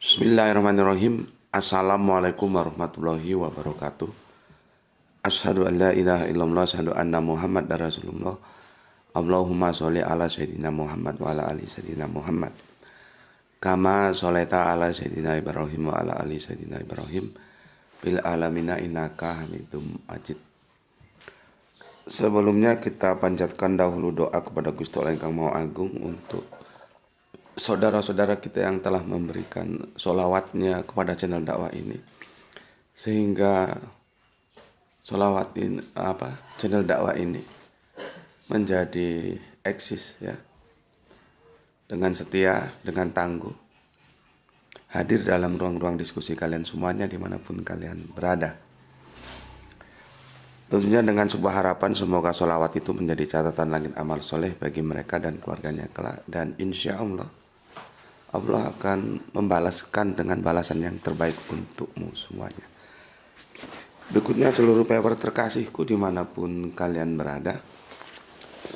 Bismillahirrahmanirrahim. Assalamualaikum warahmatullahi wabarakatuh. Asyhadu an la ilaha illallah, asyhadu anna Muhammad Rasulullah. Allahumma sholli ala sayyidina Muhammad wa ala ali sayyidina Muhammad. Kama sholaita ala sayyidina Ibrahim wa ala ali sayyidina Ibrahim bil alamina innaka Hamidum Majid. Sebelumnya kita panjatkan dahulu doa kepada Gusti Allah Ingkang Maha Agung untuk saudara-saudara kita yang telah memberikan sholawatnya kepada channel dakwah ini, sehingga channel dakwah ini menjadi eksis ya, dengan setia, dengan tangguh hadir dalam ruang-ruang diskusi kalian semuanya dimanapun kalian berada. Tentunya dengan sebuah harapan semoga sholawat itu menjadi catatan langit amal soleh bagi mereka dan keluarganya kelak, dan insya Allah akan membalaskan dengan balasan yang terbaik untukmu semuanya. Berikutnya seluruh viewer terkasihku dimanapun kalian berada,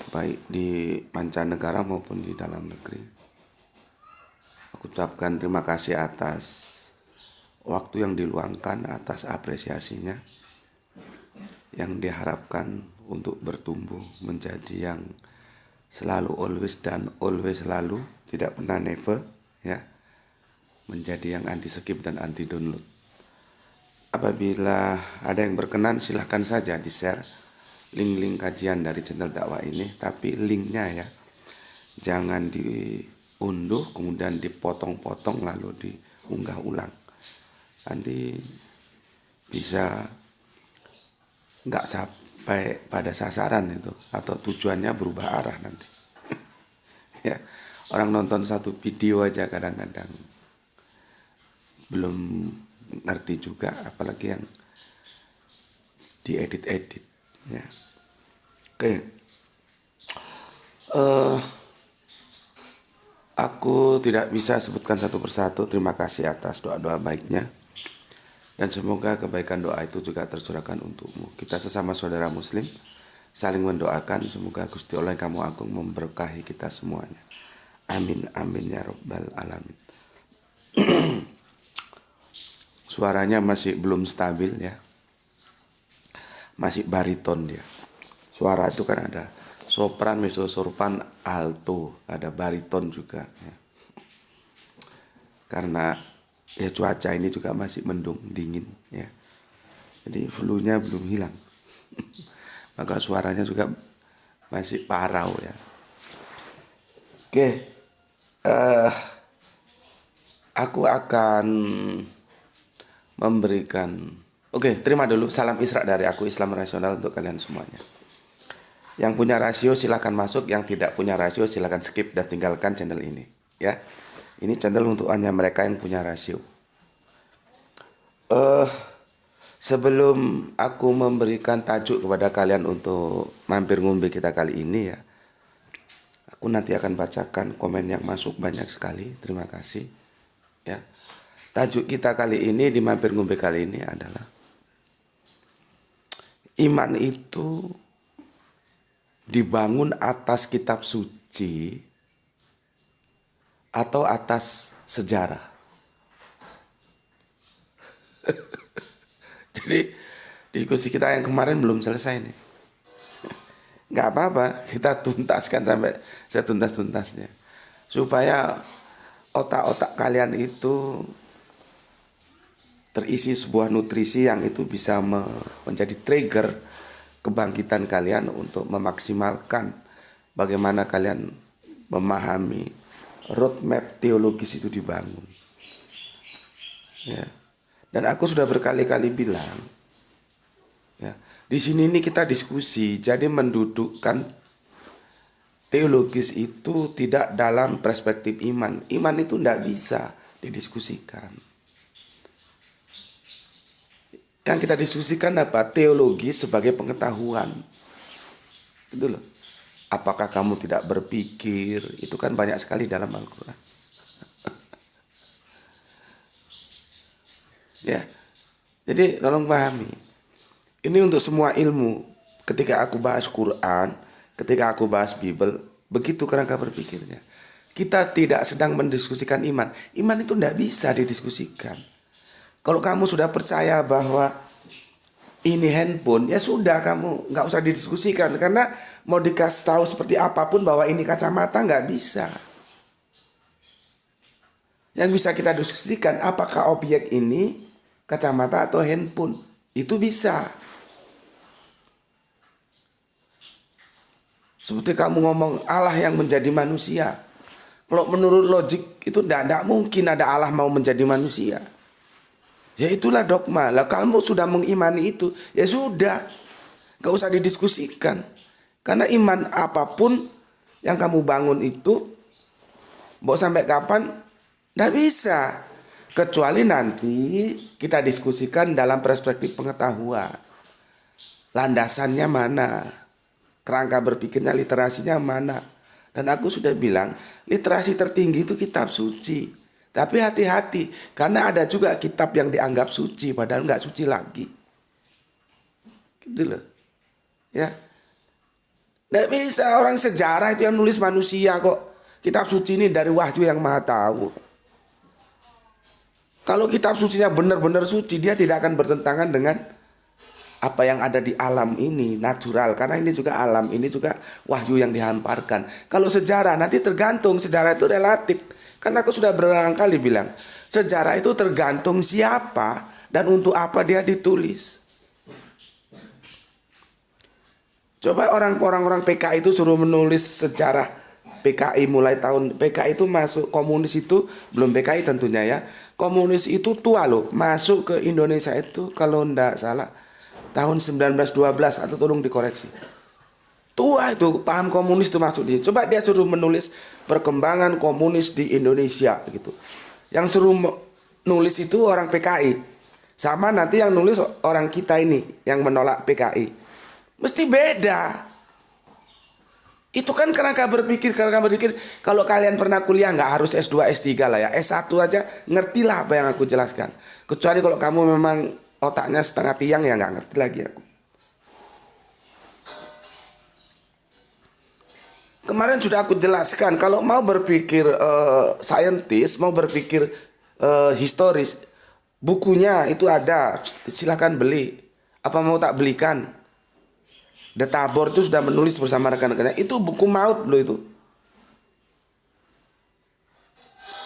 baik di mancanegara maupun di dalam negeri, aku ucapkan terima kasih atas waktu yang diluangkan, atas apresiasinya yang diharapkan untuk bertumbuh menjadi yang selalu always dan always selalu, tidak pernah never ya, menjadi yang anti skip dan anti download. Apabila ada yang berkenan silahkan saja di share link-link kajian dari channel dakwah ini, tapi linknya ya jangan diunduh kemudian dipotong-potong lalu diunggah ulang, nanti bisa nggak sampai pada sasaran itu, atau tujuannya berubah arah nanti. Ya, orang nonton satu video aja kadang-kadang belum ngerti juga, apalagi yang diedit-edit ya. Oke. Aku tidak bisa sebutkan satu persatu. Terima kasih atas doa-doa baiknya, dan semoga kebaikan doa itu juga tercurahkan untukmu. Kita sesama saudara muslim saling mendoakan semoga Gusti Allah yang Kamu Agung memberkahi kita semuanya. Amin amin ya rabbal alamin. Suaranya masih belum stabil ya, masih bariton dia. Suara itu kan ada sopran, mezzo sopran, alto, ada bariton juga ya. Karena ya cuaca ini juga masih mendung, dingin ya, jadi flu-nya belum hilang. Maka suaranya juga masih parau ya. Oke, aku akan memberikan, terima dulu salam Isra dari aku, Islam Rasional, untuk kalian semuanya. Yang punya rasio silahkan masuk, yang tidak punya rasio silahkan skip dan tinggalkan channel ini ya. Ini channel untuk hanya mereka yang punya rasio. Sebelum aku memberikan tajuk kepada kalian untuk mampir ngombe kita kali ini ya, aku nanti akan bacakan komen yang masuk banyak sekali. Terima kasih ya. Tajuk kita kali ini di mampir ngombe kali ini adalah iman itu dibangun atas kitab suci atau atas sejarah. Jadi diskusi kita yang kemarin belum selesai nih. Nggak apa-apa, kita tuntaskan sampai setuntas-tuntasnya, supaya otak-otak kalian itu terisi sebuah nutrisi yang itu bisa menjadi trigger kebangkitan kalian untuk memaksimalkan bagaimana kalian memahami roadmap teologis itu dibangun ya. Dan aku sudah berkali-kali bilang ya, di sini ini kita diskusi, jadi mendudukkan teologis itu tidak dalam perspektif iman. Iman itu tidak bisa didiskusikan. Yang kita diskusikan apa? Teologi sebagai pengetahuan. Gitu loh. Apakah kamu tidak berpikir? Itu kan banyak sekali dalam Al-Quran. Ya. Jadi tolong pahami. Ini untuk semua ilmu. Ketika aku bahas Quran, ketika aku bahas Bible, begitu kerangka berpikirnya. kita tidak sedang mendiskusikan iman. Iman itu tidak bisa didiskusikan. Kalau kamu sudah percaya bahwa ini handphone, ya sudah, kamu nggak usah didiskusikan. Karena mau dikasih tahu seperti apapun bahwa ini kacamata, nggak bisa. Yang bisa kita diskusikan, apakah objek ini kacamata atau handphone. Itu bisa. Seperti kamu ngomong Allah yang menjadi manusia. Kalau menurut logik itu tidak mungkin ada Allah mau menjadi manusia. Ya itulah dogma. Lah kamu sudah mengimani itu, ya sudah. Gak usah didiskusikan. Karena iman apapun yang kamu bangun itu, mau sampai kapan, tidak bisa. Kecuali nanti kita diskusikan dalam perspektif pengetahuan. Landasannya mana? Kerangka berpikirnya, literasinya mana? Dan aku sudah bilang, literasi tertinggi itu kitab suci. Tapi hati-hati, karena ada juga kitab yang dianggap suci, padahal nggak suci lagi. Gitu loh. Ya. Nggak bisa, orang sejarah itu yang nulis manusia kok. Kitab suci ini dari Wahyu yang Maha Tahu. Kalau kitab sucinya benar-benar suci, dia tidak akan bertentangan dengan apa yang ada di alam ini, natural. Karena ini juga alam, ini juga wahyu yang dihamparkan. Kalau sejarah, nanti tergantung, sejarah itu relatif. Karena aku sudah berulang kali bilang, sejarah itu tergantung siapa dan untuk apa dia ditulis. Coba orang-orang PKI itu suruh menulis sejarah PKI mulai tahun PKI itu masuk, komunis itu belum PKI tentunya ya. Komunis itu tua loh, masuk ke Indonesia itu kalau ndak salah tahun 1912 atau tolong dikoreksi. Tua itu, paham komunis itu masuk di. Coba dia suruh menulis perkembangan komunis di Indonesia gitu. Yang suruh nulis itu orang PKI. Sama nanti yang nulis orang kita ini yang menolak PKI. Mesti beda. Itu kan kerangka berpikir. Kalau kalian pernah kuliah nggak harus S2, S3 lah ya. S1 aja ngertilah apa yang aku jelaskan. Kecuali kalau kamu memang otaknya setengah tiang ya nggak ngerti lagi aku. Kemarin sudah aku jelaskan. Kalau mau berpikir saintis, mau berpikir historis, bukunya itu ada. Silahkan beli. Apa mau tak belikan? The Tabor itu sudah menulis bersama rekan-rekannya. Itu buku maut loh itu.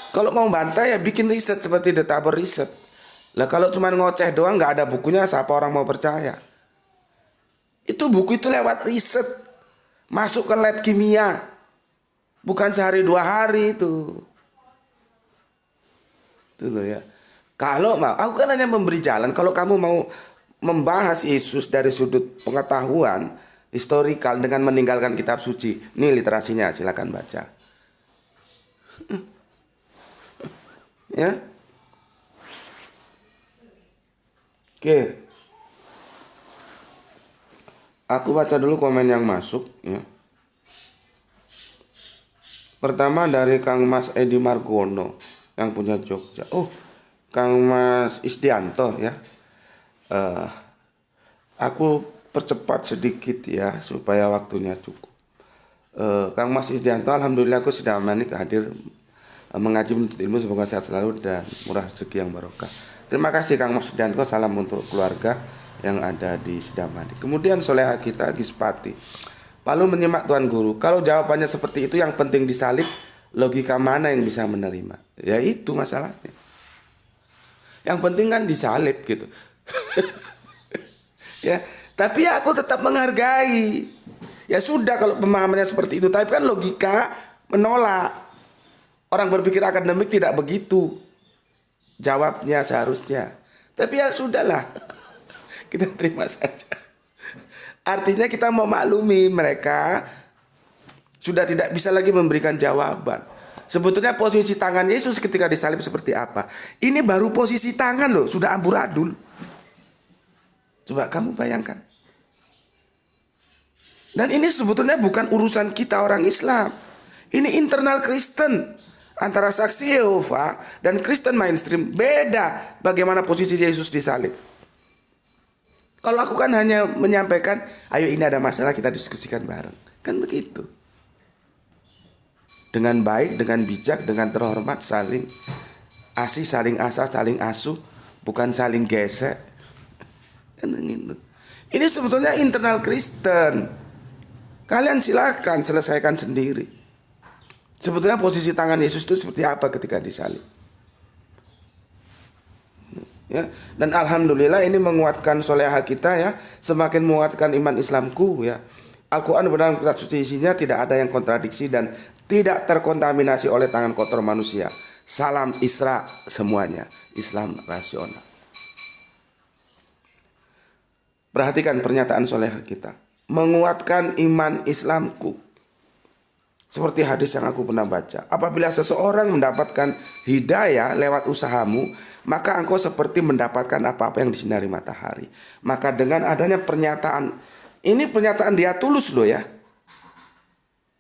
Kalau mau bantah ya bikin riset seperti The Tabor riset. Lah kalau cuma ngoceh doang nggak ada bukunya, siapa orang mau percaya? Itu buku itu lewat riset. Masuk ke lab kimia. Bukan sehari 2 hari itu. Itu loh ya. Kalau mau, aku kan hanya memberi jalan. Kalau kamu mau membahas Yesus dari sudut pengetahuan historikal dengan meninggalkan kitab suci, ini literasinya silakan baca. Ya. Oke. Aku baca dulu komen yang masuk ya. Pertama dari Kang Mas Edi Margono yang punya Jogja. Oh, Kang Mas Isdianto ya. Aku percepat sedikit ya supaya waktunya cukup. Kang Mas Isdianto, alhamdulillah aku sudah manik hadir mengaji menuntut ilmu, semoga sehat selalu dan murah rezeki yang barokah. Terima kasih Kang Mas Isdianto, salam untuk keluarga yang ada di Sidamani. Kemudian Soleha kita Gispati, lalu menyimak Tuan Guru. Kalau jawabannya seperti itu, yang penting disalib, logika mana yang bisa menerima? Ya itu masalahnya. Yang penting kan disalib gitu. Ya, tapi aku tetap menghargai. Ya sudah kalau pemahamannya seperti itu, tapi kan logika menolak. Orang berpikir akademik tidak begitu jawabnya seharusnya. Tapi ya sudahlah. Kita terima saja. Artinya kita memaklumi mereka sudah tidak bisa lagi memberikan jawaban. Sebetulnya posisi tangan Yesus ketika disalib seperti apa? Ini baru posisi tangan loh, sudah amburadul. Coba kamu bayangkan. Dan ini sebetulnya bukan urusan kita orang Islam. Ini internal Kristen. Antara saksi Yehova dan Kristen mainstream beda bagaimana posisi Yesus disalib. Kalau aku kan hanya menyampaikan, ayo ini ada masalah kita diskusikan bareng. Kan begitu. dengan baik, dengan bijak, dengan terhormat, saling asih, saling asah, saling asuh, bukan saling gesek. Ini sebetulnya internal Kristen. Kalian silahkan selesaikan sendiri. Sebetulnya posisi tangan Yesus itu seperti apa ketika disalib. Ya, dan alhamdulillah ini menguatkan soleha kita ya, semakin menguatkan iman Islamku ya. Al-Quran dalam kitab suci isinya tidak ada yang kontradiksi dan tidak terkontaminasi oleh tangan kotor manusia. Salam Isra semuanya, Islam rasional. Perhatikan pernyataan soleha kita, menguatkan iman Islamku. Seperti hadis yang aku pernah baca, apabila seseorang mendapatkan hidayah lewat usahamu, maka engkau seperti mendapatkan apa-apa yang disinari matahari. Maka dengan adanya pernyataan, ini pernyataan dia tulus loh ya.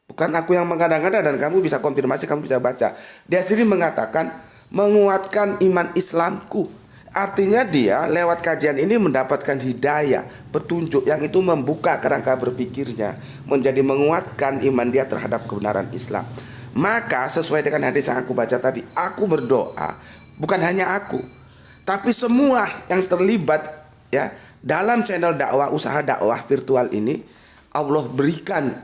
Bukan aku yang mengada-ngada dan kamu bisa konfirmasi, kamu bisa baca. Dia sendiri mengatakan menguatkan iman Islamku. Artinya dia lewat kajian ini mendapatkan hidayah, petunjuk yang itu membuka kerangka berpikirnya, menjadi menguatkan iman dia terhadap kebenaran Islam. Maka sesuai dengan hadis yang aku baca tadi, aku berdoa, bukan hanya aku, tapi semua yang terlibat ya dalam channel dakwah, usaha dakwah virtual ini, Allah berikan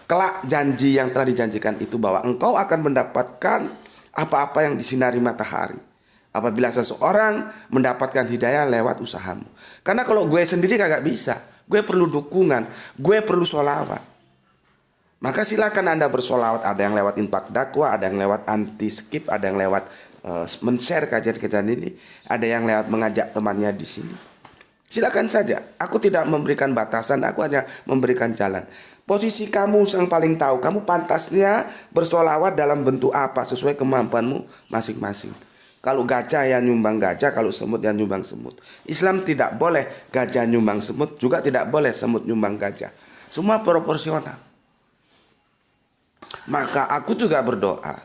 kelak janji yang telah dijanjikan itu, bahwa engkau akan mendapatkan apa-apa yang disinari matahari apabila seseorang mendapatkan hidayah lewat usahamu. Karena kalau gue sendiri kagak bisa, gue perlu dukungan, gue perlu sholawat. Maka silakan Anda bersolawat. Ada yang lewat infak dakwah, ada yang lewat anti skip, ada yang lewat men-share kajian-kajian ini, ada yang lewat mengajak temannya di sini. Silakan saja. Aku tidak memberikan batasan, aku hanya memberikan jalan. Posisi kamu yang paling tahu, kamu pantasnya bersolawat dalam bentuk apa sesuai kemampuanmu masing-masing. Kalau gajah ya nyumbang gajah, kalau semut ya nyumbang semut. Islam tidak boleh gajah nyumbang semut, juga tidak boleh semut nyumbang gajah. Semua proporsional. Maka aku juga berdoa,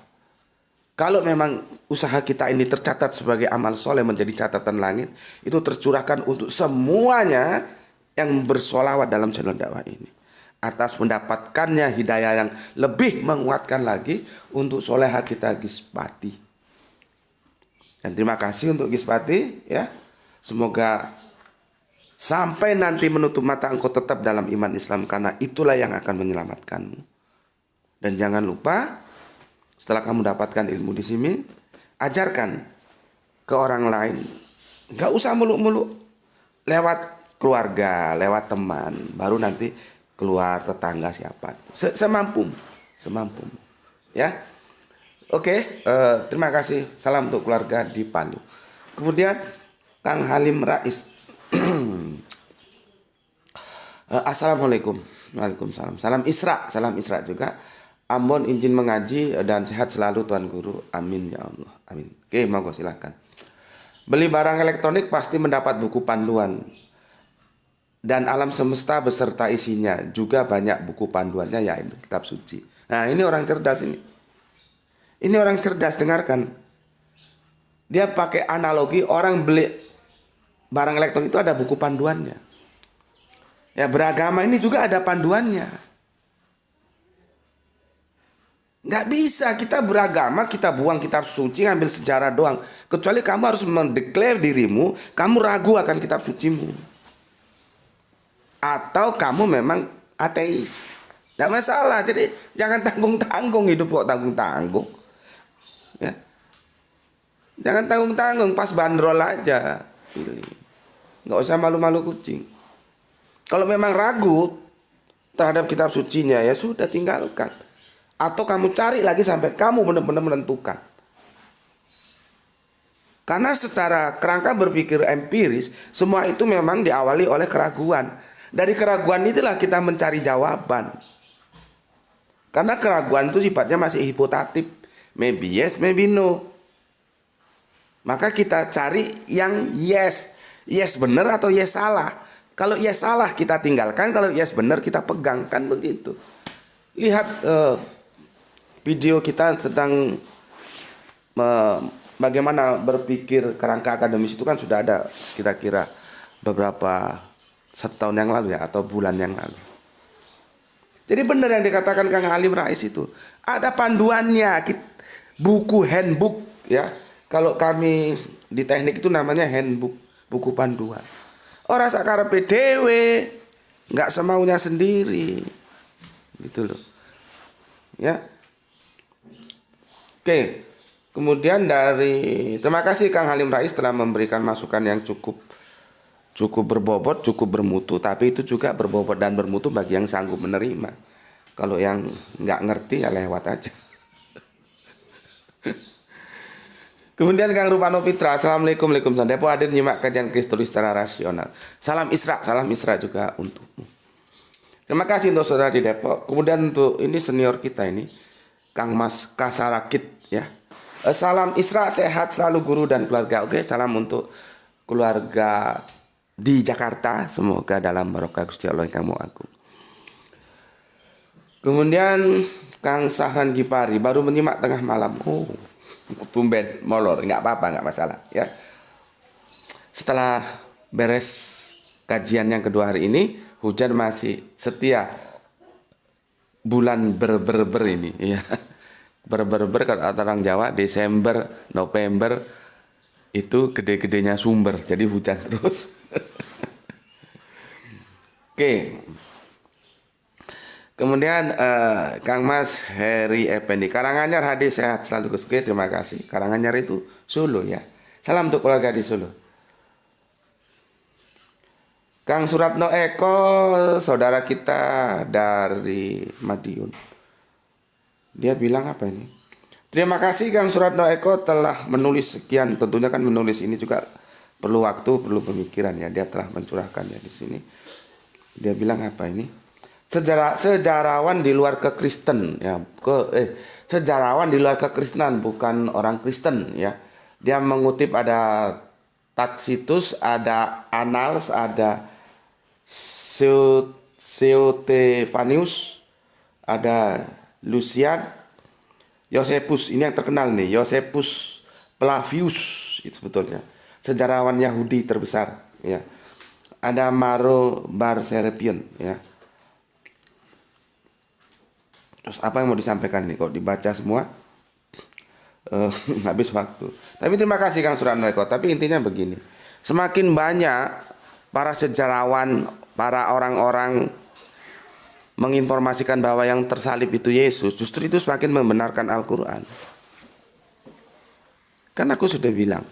kalau memang usaha kita ini tercatat sebagai amal soleh menjadi catatan langit, itu tercurahkan untuk semuanya yang bersolawat dalam channel dakwah ini. Atas mendapatkannya hidayah yang lebih menguatkan lagi untuk soleha kita Gispati. Dan terima kasih untuk Gispati ya. Semoga sampai nanti menutup mata engkau tetap dalam iman Islam, karena itulah yang akan menyelamatkanmu. Dan jangan lupa, setelah kamu dapatkan ilmu di sini, ajarkan ke orang lain. Gak usah muluk-muluk, lewat keluarga, lewat teman, baru nanti keluar tetangga siapa. Semampumu, ya. Oke, terima kasih. Salam untuk keluarga di Palu. Kemudian Kang Halim Rais. Assalamualaikum. Waalaikumsalam. Salam Isra juga. Ambon izin mengaji dan sehat selalu Tuan Guru. Amin ya Allah. Amin. Oke, monggo silakan. Beli barang elektronik pasti mendapat buku panduan. Dan alam semesta beserta isinya juga banyak buku panduannya, yaitu kitab suci. Nah, ini orang cerdas ini. Ini orang cerdas, dengarkan. Dia pakai analogi orang beli barang elektronik itu ada buku panduannya. Ya, beragama ini juga ada panduannya. Nggak bisa kita beragama, kita buang kitab suci, ngambil sejarah doang. Kecuali kamu harus mendeklar dirimu, kamu ragu akan kitab sucimu. Atau kamu memang ateis. Nggak masalah, jadi jangan tanggung-tanggung, hidup kok tanggung-tanggung. Ya. Jangan tanggung-tanggung, pas bandrol aja pilih. Nggak usah malu-malu kucing. Kalau memang ragu terhadap kitab sucinya, ya sudah tinggalkan. Atau kamu cari lagi sampai kamu benar-benar menentukan. Karena secara kerangka berpikir empiris, semua itu memang diawali oleh keraguan. Dari keraguan itulah kita mencari jawaban. Karena keraguan itu sifatnya masih hipotatif. Maybe yes, maybe no. Maka kita cari yang yes. Yes benar atau yes salah. Kalau yes salah kita tinggalkan, kalau yes benar kita pegang, kan begitu. Lihat video kita tentang bagaimana berpikir kerangka akademis itu kan sudah ada kira-kira beberapa 1 tahun yang lalu ya, atau bulan yang lalu. Jadi benar yang dikatakan Kang Halim Rais itu. Ada panduannya, buku handbook ya. Kalau kami di teknik itu namanya handbook, buku panduan. Orang sakarepe dhewe, nggak semaunya sendiri. Gitu loh. Ya. Oke. Kemudian terima kasih Kang Halim Rais telah memberikan masukan yang cukup berbobot, cukup bermutu, tapi itu juga berbobot dan bermutu bagi yang sanggup menerima. Kalau yang nggak ngerti ya lewat aja. Kemudian Kang Rupano Fitra, Assalamualaikum, Waalaikumsalam. Depo hadir nyimak kajian Kristoris secara rasional. Salam Isra juga untukmu. Terima kasih untuk saudara di Depok. Kemudian untuk ini senior kita ini, Kang Mas Kasarakit ya. Salam Isra, sehat selalu guru dan keluarga. Oke, salam untuk keluarga di Jakarta, semoga dalam barokah Gusti Allah yang kamu agung. Kemudian Kang Sahran Gipari baru menyimak tengah malam. Oh, tumben molor, nggak apa-apa, nggak masalah ya. Setelah beres kajian yang kedua hari ini, hujan masih setia. Bulan ber ini ya. Ber kalau orang Jawa Desember, November itu gede-gedenya sumber, jadi hujan terus. Oke. Kemudian Kang Mas Heri Effendi, Karanganyar hadir sehat selalu Gus. Oke, terima kasih. Karanganyar itu Solo ya. Salam untuk keluarga di Solo. Kang Suratno Eko, saudara kita dari Madiun. Dia bilang apa ini? Terima kasih Kang Suratno Eko telah menulis sekian. Tentunya kan menulis ini juga perlu waktu, perlu pemikiran ya. Dia telah mencurahkannya di sini. Dia bilang apa ini? Sejarawan di luar kekristen ya. Sejarawan di luar kekristenan, bukan orang Kristen ya. Dia mengutip ada Tacitus, ada Annals, ada Suetonius, ada Lucian, Josephus, ini yang terkenal nih, Josephus Flavius itu sebetulnya sejarawan Yahudi terbesar ya. Ada Maro Barserapion ya. Terus apa yang mau disampaikan nih? Kok dibaca semua habis waktu. Tapi terima kasih Kang Suratno Eko. Tapi intinya begini, semakin banyak para sejarawan, para orang-orang menginformasikan bahwa yang tersalib itu Yesus, justru itu semakin membenarkan Al-Quran. Kan aku sudah bilang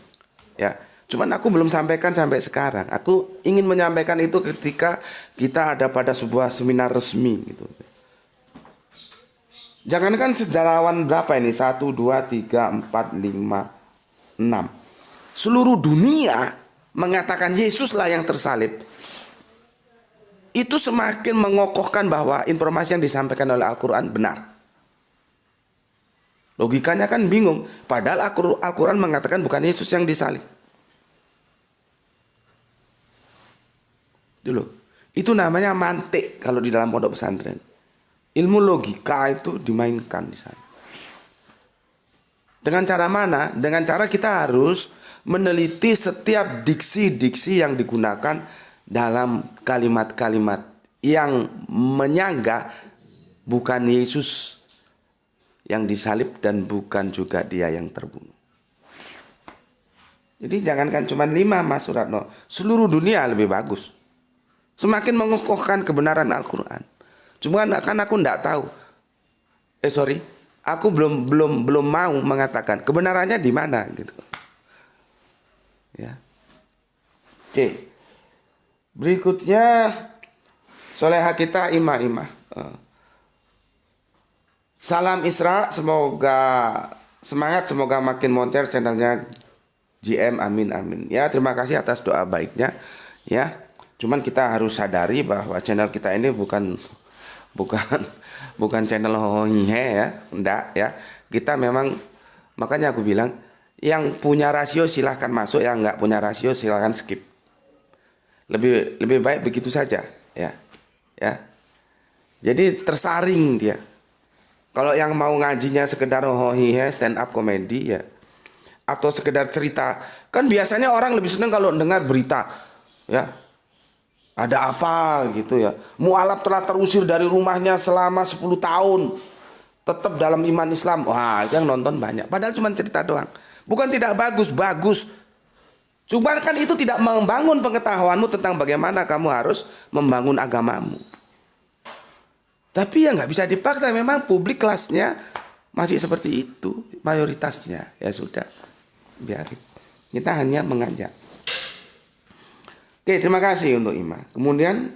ya, cuman aku belum sampaikan sampai sekarang. Aku ingin menyampaikan itu ketika kita ada pada sebuah seminar resmi gitu. Jangankan sejarawan berapa ini, 1, 2, 3, 4, 5, 6. Seluruh dunia mengatakan Yesuslah yang tersalib. Itu semakin mengokohkan bahwa informasi yang disampaikan oleh Al-Quran benar. Logikanya kan bingung. Padahal Al-Quran mengatakan bukan Yesus yang disalib. Dulu. Itu namanya mantik kalau di dalam pondok pesantren. Ilmu logika itu dimainkan di sana. Dengan cara mana? Dengan cara kita harus meneliti setiap diksi-diksi yang digunakan dalam kalimat-kalimat yang menyangga bukan Yesus yang disalib dan bukan juga dia yang terbunuh. Jadi jangankan cuma 5 Mas Suratno, seluruh dunia lebih bagus. Semakin mengokohkan kebenaran Al-Quran. Cuma kan aku enggak tahu. Aku belum mau mengatakan kebenarannya di mana gitu. Ya. Oke. Berikutnya soleha kita Ima. Salam Isra, semoga semangat, semoga makin moncer channelnya GM, amin. Ya, terima kasih atas doa baiknya. Ya, cuman kita harus sadari bahwa channel kita ini bukan channel hohihe ya, enggak ya. Kita memang, makanya aku bilang yang punya rasio silahkan masuk, yang enggak punya rasio silahkan skip. Lebih baik begitu saja ya. Jadi tersaring dia. Kalau yang mau ngajinya sekedar hohihe, stand up komedi ya, atau sekedar cerita, kan biasanya orang lebih senang kalau dengar berita ya. Ada apa gitu ya. Mu'alab telah terusir dari rumahnya selama 10 tahun. Tetap dalam iman Islam. Wah, itu yang nonton banyak. Padahal cuma cerita doang. Bukan tidak bagus, bagus. Cuma kan itu tidak membangun pengetahuanmu tentang bagaimana kamu harus membangun agamamu. Tapi ya nggak bisa dipaksa. Memang publik kelasnya masih seperti itu. Mayoritasnya. Ya sudah. Biarin. Kita hanya mengajak. Oke, terima kasih untuk Ima. Kemudian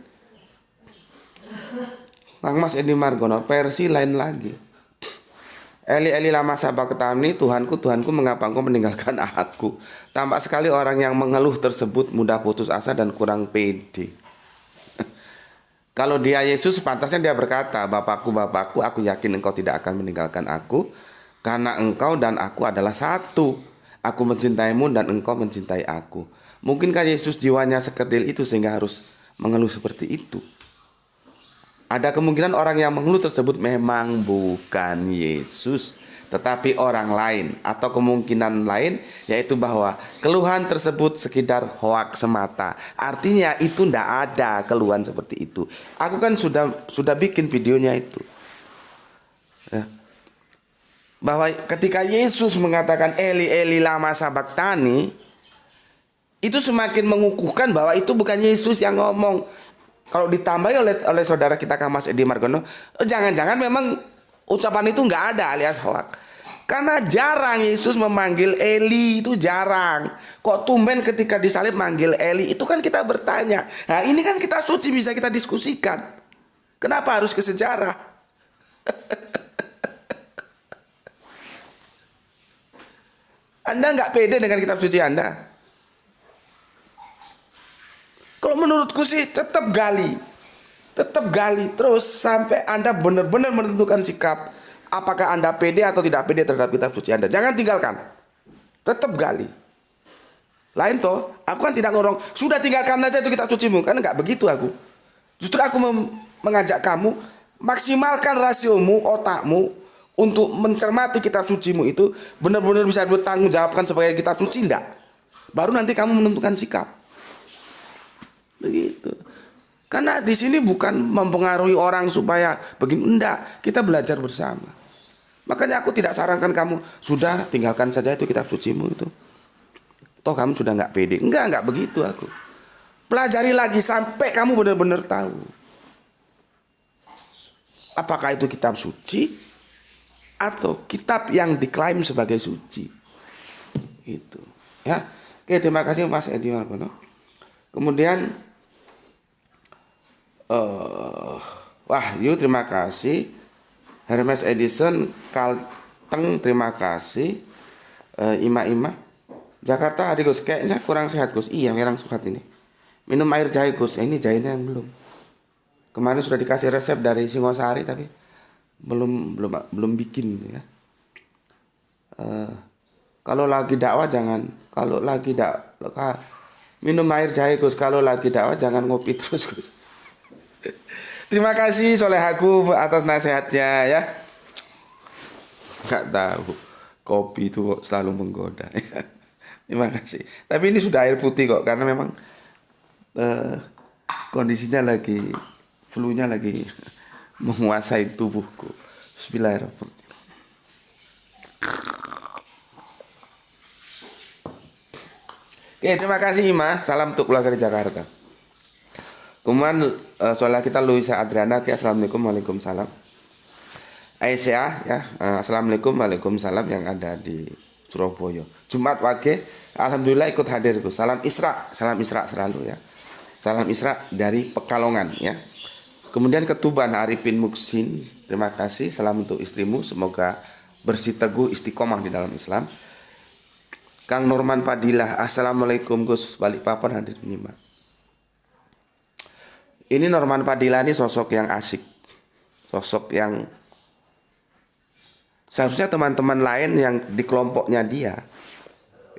Kang Mas Edi Margono, versi lain lagi. Eli Eli lama sabaqtani, Tuhanku Tuhanku mengapa engkau meninggalkan aku? Tampak sekali orang yang mengeluh tersebut mudah putus asa dan kurang pede. Kalau dia Yesus, pantasnya dia berkata, Bapakku Bapakku, aku yakin engkau tidak akan meninggalkan aku, karena engkau dan aku adalah satu. Aku mencintaimu dan engkau mencintai aku. Mungkinkah Yesus jiwanya sekerdil itu sehingga harus mengeluh seperti itu? Ada kemungkinan orang yang mengeluh tersebut memang bukan Yesus, tetapi orang lain. Atau kemungkinan lain yaitu bahwa keluhan tersebut sekedar hoak semata. Artinya itu tidak ada keluhan seperti itu. Aku kan sudah bikin videonya itu. Ya. Bahwa ketika Yesus mengatakan Eli Eli lama sabaqtani, itu semakin mengukuhkan bahwa itu bukan Yesus yang ngomong. Kalau ditambahi oleh saudara kita Kang Mas Edi Margono, jangan-jangan memang ucapan itu nggak ada alias hoak. Karena jarang Yesus memanggil Eli, itu jarang. Kok tumben ketika disalib manggil Eli, itu kan kita bertanya. Nah ini kan kita suci bisa kita diskusikan. Kenapa harus ke sejarah? Anda nggak pede dengan kitab suci Anda? Kalau menurutku sih tetap gali terus sampai Anda benar-benar menentukan sikap apakah Anda pede atau tidak pede terhadap kitab suci Anda. Jangan tinggalkan, tetap gali. Lain toh, aku kan tidak ngorong sudah tinggalkan aja itu kitab sucimu, kan nggak begitu aku. Justru aku mengajak kamu maksimalkan rasiomu, otakmu untuk mencermati kitab sucimu itu benar-benar bisa bertanggung jawabkan sebagai kitab suci enggak. Baru nanti kamu menentukan sikap. Begitu. Karena di sini bukan mempengaruhi orang supaya begini, enggak. Kita belajar bersama. Makanya aku tidak sarankan kamu sudah tinggalkan saja itu kitab sucimu itu. Toh kamu sudah nggak pede. Enggak begitu aku. Pelajari lagi sampai kamu benar-benar tahu. Apakah itu kitab suci atau kitab yang diklaim sebagai suci. Itu. Ya. Oke, terima kasih Mas Edi Margono. Kemudian Wahyu terima kasih, Hermes Edison Kalteng terima kasih, Ima Jakarta adik Gus kayaknya kurang sehat Gus. Iya kurang sehat ini. Minum air jahe Gus. Ini jahenya yang belum. Kemarin sudah dikasih resep dari Singosari tapi belum bikin ya. Kalau lagi dakwah jangan, kalau lagi minum air jahe Gus, kalau lagi dakwah jangan ngopi terus Gus. Terima kasih Solehaku atas nasihatnya ya. Nggak tahu kopi itu selalu menggoda. Terima kasih. Tapi ini sudah air putih kok karena memang kondisinya lagi flu-nya lagi menguasai tubuhku. Bismillahirrahmanirrahim. Oke, terima kasih Ima. Salam untuk keluarga di Jakarta. Kemudian soalnya kita Luisa Adriana, assalamualaikum, waalaikumsalam. Aisyah ya, assalamualaikum, waalaikumsalam yang ada di Surabaya. Jumat Wage, alhamdulillah ikut hadir. Salam Isra selalu ya. Salam Isra dari Pekalongan ya. Kemudian Ketuban Arifin Muksin, terima kasih. Salam untuk istrimu, semoga bersih teguh istiqomah di dalam Islam. Kang Norman Fadilah, assalamualaikum Gus, Balikpapan hadir menyimak. Ini Norman Fadilah ini sosok yang asik, sosok yang seharusnya teman-teman lain yang di kelompoknya dia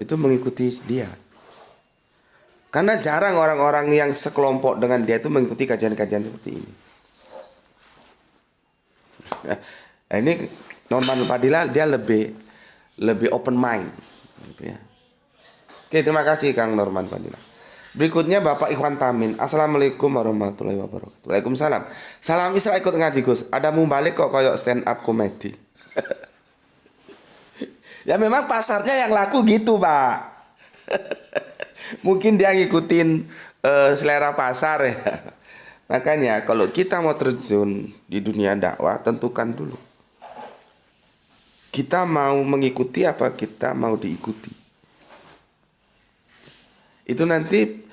itu mengikuti dia. Karena jarang orang-orang yang sekelompok dengan dia itu mengikuti kajian-kajian seperti ini. Nah, ini Norman Fadilah dia lebih open mind gitu ya. Oke, terima kasih Kang Norman Fadilah. Berikutnya Bapak Ikhwan Tamin. Assalamualaikum warahmatullahi wabarakatuh. Waalaikumsalam. Salam Isra ikut ngaji Gus. Ada mau balik kok koyok stand up komedi. Ya memang pasarnya yang laku gitu Pak. Mungkin dia ngikutin selera pasar ya. Makanya kalau kita mau terjun di dunia dakwah, tentukan dulu. Kita mau mengikuti apa kita mau diikuti. Itu nanti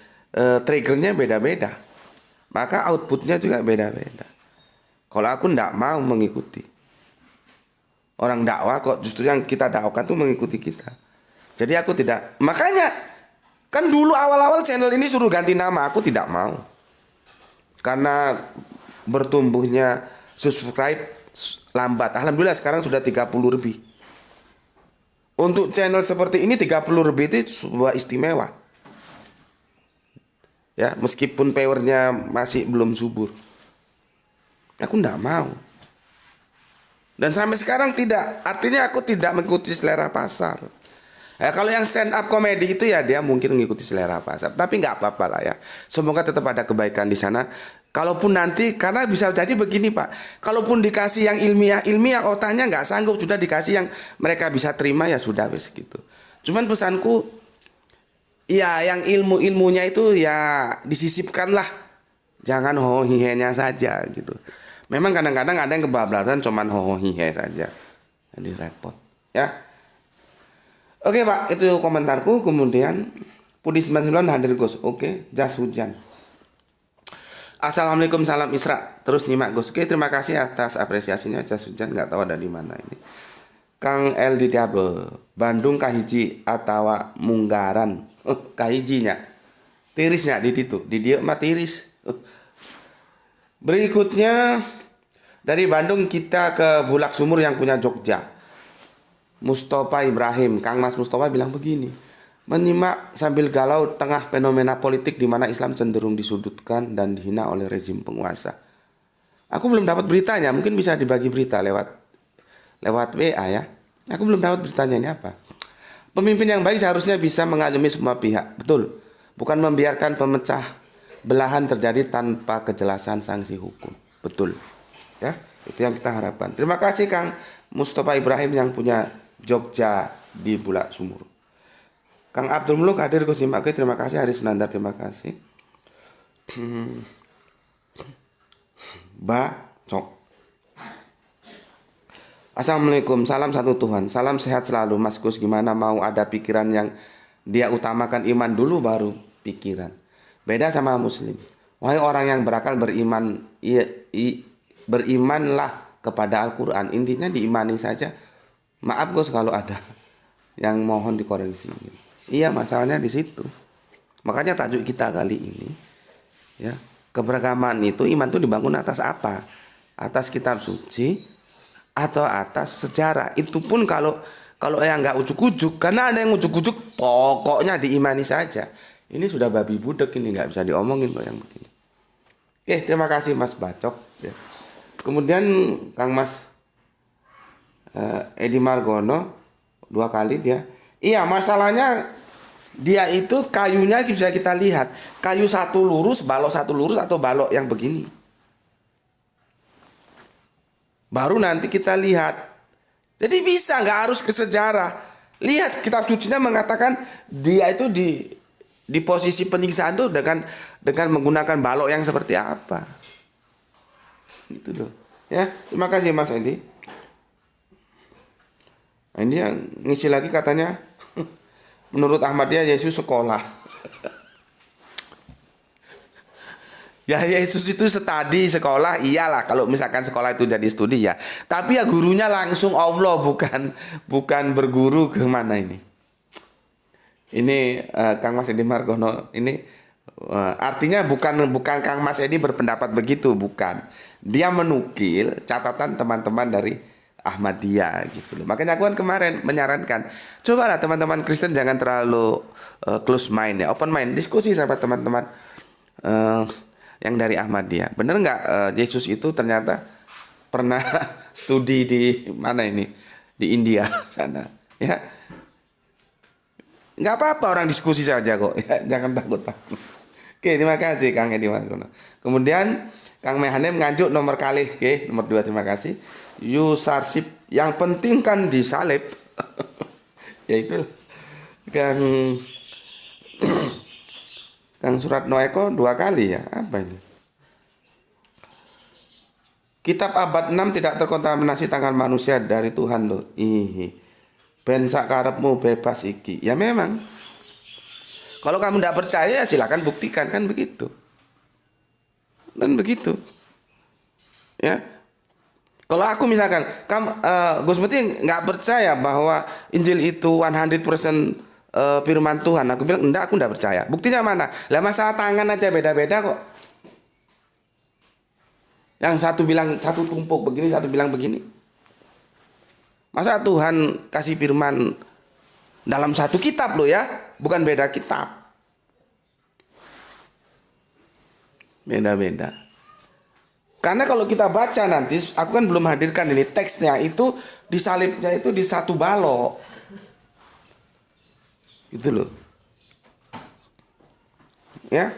triggernya beda-beda. Maka outputnya juga beda-beda. Kalau aku ndak mau mengikuti orang dakwah, kok justru yang kita dakwakan tuh mengikuti kita. Jadi aku tidak. Makanya kan dulu awal-awal channel ini suruh ganti nama, aku tidak mau. Karena bertumbuhnya subscribe lambat. Alhamdulillah sekarang sudah 30 lebih. Untuk channel seperti ini 30 lebih itu sebuah istimewa. Ya, meskipun powernya masih belum subur. Aku tidak mau. Dan sampai sekarang tidak. Artinya aku tidak mengikuti selera pasar. Ya, kalau yang stand up komedi itu ya dia mungkin mengikuti selera pasar. Tapi nggak apa-apa lah ya. Semoga tetap ada kebaikan di sana. Kalaupun nanti, karena bisa jadi begini Pak. Kalaupun dikasih yang ilmiah otaknya nggak sanggup. Sudah dikasih yang mereka bisa terima ya sudah wis gitu. Cuman pesanku, ya yang ilmunya itu ya disisipkan lah. Jangan hohihenya saja gitu. Memang kadang-kadang ada yang kebablasan cuman hohihe saja. Jadi repot ya. Oke Pak, itu komentarku. Kemudian Pudi 99 hadir Gus. Oke, jas hujan. Assalamualaikum, salam Isra. Terus nyimak Gus. Oke, terima kasih atas apresiasinya. Jas hujan nggak tahu ada di mana ini. Kang L di Diabo, Bandung kahiji atau Munggaran. Kahijinya. Tirisnya di situ. Di dia mah tiris. Berikutnya dari Bandung kita ke Bulak Sumur yang punya Jogja. Mustafa Ibrahim, Kang Mas Mustafa bilang begini, menyimak sambil galau tengah fenomena politik di mana Islam cenderung disudutkan dan dihina oleh rezim penguasa. Aku belum dapat beritanya, mungkin bisa dibagi berita lewat WA ya. Aku belum dapat beritanya, ini apa. Pemimpin yang baik seharusnya bisa mengayomi semua pihak, betul. Bukan membiarkan pemecah belahan terjadi tanpa kejelasan sanksi hukum, betul. Ya, itu yang kita harapkan. Terima kasih Kang Mustafa Ibrahim yang punya Jogja di Bulak Sumur. Kang Abdul Muluk hadir Gus Nyimak. Terima kasih. Haris Nandar, terima kasih. Cok. Assalamualaikum, salam satu Tuhan. Salam sehat selalu Mas Gus. Gimana mau ada pikiran yang dia utamakan iman dulu baru pikiran. Beda sama muslim. Wahai orang yang berakal beriman, berimanlah kepada Al-Quran. Intinya diimani saja. Maaf Gus kalau ada yang mohon dikoreksi. Iya, masalahnya di situ. Makanya tajuk kita kali ini ya, keberagaman itu, iman itu dibangun atas apa? Atas kitab suci atau atas sejarah. Itu pun kalau yang nggak ujuk-ujuk, karena ada yang ujuk-ujuk pokoknya diimani saja. Ini sudah babi budek, ini nggak bisa diomongin kok yang begini. Oke, terima kasih Mas Bacok ya. Kemudian Kang Mas Edi Margono 2 kali dia. Iya, masalahnya dia itu kayunya bisa kita lihat. Kayu satu lurus, balok satu lurus atau balok yang begini. Baru nanti kita lihat. Jadi bisa, nggak harus ke sejarah. Lihat kitab sucinya mengatakan dia itu di posisi penyiksaan itu dengan menggunakan balok yang seperti apa. Itu loh. Ya, terima kasih Mas Edi. Nah, ini yang ngisi lagi katanya menurut Ahmadiyah Yesus sekolah. Ya Yesus itu studi sekolah, iyalah kalau misalkan sekolah itu jadi studi ya. Tapi ya gurunya langsung Allah, bukan berguru ke mana ini. Ini Kang Mas Edi Margono ini artinya bukan Kang Mas Edi berpendapat begitu, bukan. Dia menukil catatan teman-teman dari Ahmadiyah gitu loh. Makanya aku kan kemarin menyarankan, cobalah teman-teman Kristen jangan terlalu close mind ya, open mind, diskusi sama teman-teman yang dari Ahmadiyah. Bener nggak Yesus itu ternyata pernah studi di mana ini, di India sana ya. Nggak apa-apa orang diskusi saja kok. Ya, jangan takut. Oke, terima kasih Kang Edi Margono. Kemudian Kang Mehanem nganjuk nomor kali. Oke, nomor 2 terima kasih. Yusarsip yang penting kan disalib. Yaitu Kang Kang Suratno Eko 2 kali ya. Apa ini? Kitab abad 6 tidak terkontaminasi tangan manusia dari Tuhan loh. Ben sak karepmu bebas iki. Ya memang. Kalau kamu tidak percaya silakan buktikan kan begitu. Dan begitu. Ya. Kalau aku misalkan Gus Meti nggak percaya bahwa Injil itu 100% firman Tuhan. Aku bilang enggak, aku enggak percaya. Buktinya mana? Lah masalah tangan aja beda-beda kok. Yang satu bilang satu tumpuk begini, satu bilang begini. Masa Tuhan kasih firman dalam satu kitab loh ya, bukan beda kitab. Beda-beda. Karena kalau kita baca nanti, aku kan belum hadirkan ini teksnya itu disalibnya itu di satu balok. Gitu loh. Ya.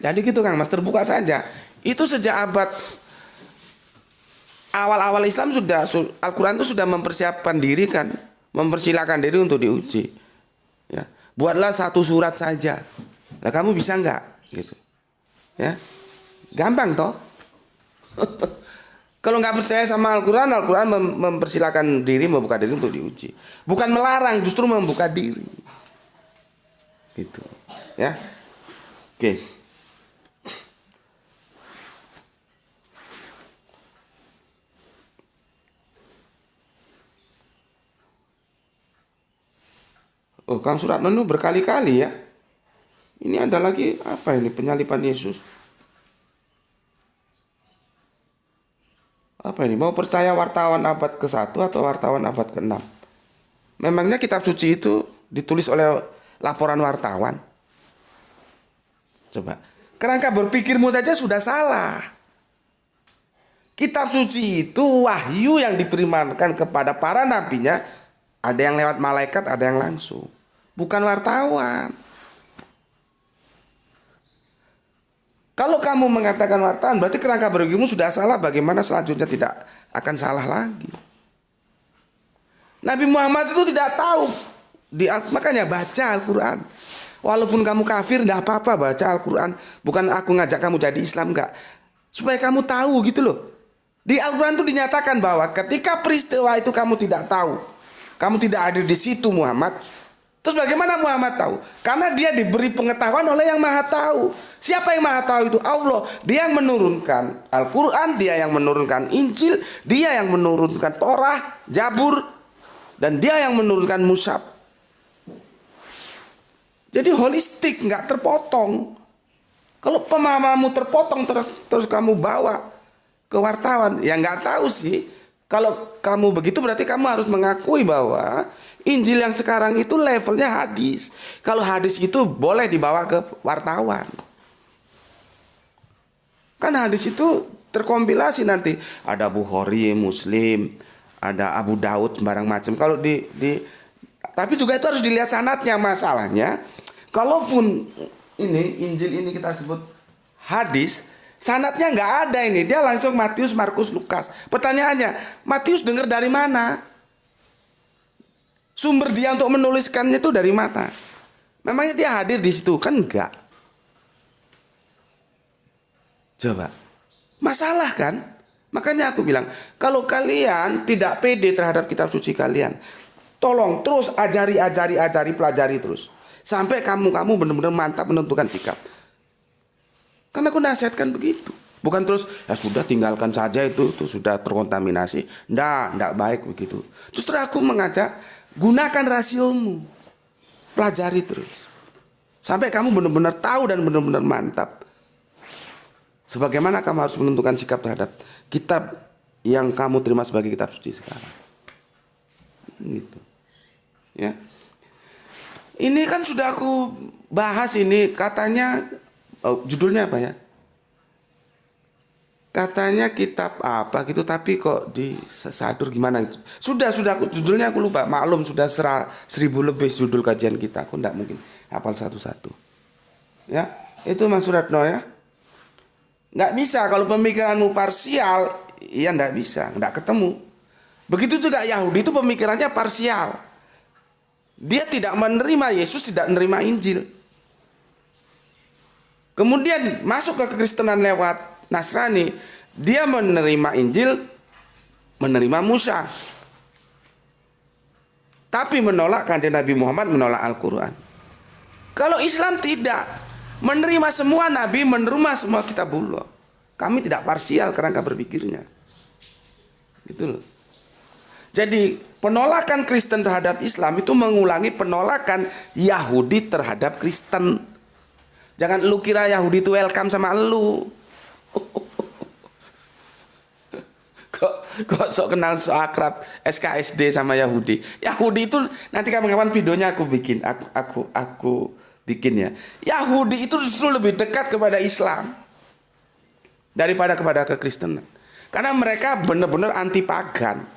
Jadi gitu Kang Mas, terbuka saja. Itu sejak abad awal-awal Islam sudah Al-Qur'an itu sudah mempersiapkan diri kan, mempersilakan diri untuk diuji. Ya. Buatlah satu surat saja. Nah, kamu bisa enggak? Gitu. Ya. Gampang toh. Kalau nggak percaya sama Al-Quran, Al-Quran mempersilahkan diri, membuka diri untuk diuji. Bukan melarang, justru membuka diri. Gitu. Ya. Oke. Oh, Kang Suratno itu berkali-kali ya. Ini ada lagi apa ini? Penyaliban Yesus. Apa ini? Mau percaya wartawan abad ke-1 atau wartawan abad ke-6? Memangnya kitab suci itu ditulis oleh laporan wartawan? Coba. Kerangka berpikirmu saja sudah salah. Kitab suci itu wahyu yang diberikan kepada para nabinya. Ada yang lewat malaikat, ada yang langsung. Bukan wartawan. Kalau kamu mengatakan wartawan, berarti kerangka berpikirmu sudah salah. Bagaimana selanjutnya tidak akan salah lagi? Nabi Muhammad itu tidak tahu. Makanya baca Al-Quran. Walaupun kamu kafir, tidak apa-apa baca Al-Quran. Bukan aku ngajak kamu jadi Islam, enggak. Supaya kamu tahu gitu loh. Di Al-Quran itu dinyatakan bahwa ketika peristiwa itu kamu tidak tahu, kamu tidak hadir di situ Muhammad. Terus bagaimana Muhammad tahu? Karena dia diberi pengetahuan oleh yang maha tahu. Siapa yang maha tahu itu? Allah. Dia yang menurunkan Al-Quran, dia yang menurunkan Injil, dia yang menurunkan Torah, Jabur, dan dia yang menurunkan Mushaf. Jadi holistik, nggak terpotong. Kalau pemahamanmu terpotong terus kamu bawa ke wartawan, ya nggak tahu sih. Kalau kamu begitu berarti kamu harus mengakui bahwa Injil yang sekarang itu levelnya hadis. Kalau hadis itu boleh dibawa ke wartawan. Kan hadis itu terkompilasi nanti. Ada Bukhari, Muslim, ada Abu Daud, sembarang macam. Kalau tapi juga itu harus dilihat sanadnya. Masalahnya, kalaupun ini Injil ini kita sebut hadis, sanadnya nggak ada ini. Dia langsung Matius, Markus, Lukas. Pertanyaannya, Matius dengar dari mana? Sumber dia untuk menuliskannya itu dari mana? Memangnya dia hadir di situ? Kan enggak. Coba. Masalah kan? Makanya aku bilang, kalau kalian tidak pede terhadap kitab suci kalian, tolong terus ajari, pelajari terus. Sampai kamu benar-benar mantap menentukan sikap. Karena aku nasihatkan begitu. Bukan terus, ya sudah tinggalkan saja itu sudah terkontaminasi. Enggak baik begitu. Terus aku mengajak, gunakan rasiomu. Pelajari terus. Sampai kamu benar-benar tahu dan benar-benar mantap. Sebagaimana kamu harus menentukan sikap terhadap kitab yang kamu terima sebagai kitab suci sekarang. Gitu. Ya. Ini kan sudah aku bahas ini, katanya judulnya apa ya? katanya kitab apa gitu, tapi kok di Sadur gimana gitu. Sudah judulnya aku lupa. Maklum sudah 1000 lebih judul kajian kita, aku enggak mungkin hafal satu-satu. Ya, itu Mas Suratno ya. Nggak bisa kalau pemikiranmu parsial, ya nggak bisa, nggak ketemu. Begitu juga Yahudi itu pemikirannya parsial. Dia tidak menerima Yesus, tidak menerima Injil. Kemudian masuk ke Kekristenan lewat Nasrani, dia menerima Injil, menerima Musa. Tapi menolak kanjeng Nabi Muhammad, menolak Al-Quran. Kalau Islam tidak, menerima semua Nabi, menerima semua kitabullah. Kami tidak parsial kerangka berpikirnya. Gitu loh. Jadi penolakan Kristen terhadap Islam itu mengulangi penolakan Yahudi terhadap Kristen. Jangan lu kira Yahudi itu welcome sama lu. Kok sok kenal, sok akrab SKSD sama Yahudi. Yahudi itu nanti kapan-kapan videonya aku bikin. Aku bikin ya. Yahudi itu justru lebih dekat kepada Islam daripada kepada kekristenan. Karena mereka benar-benar anti pagan.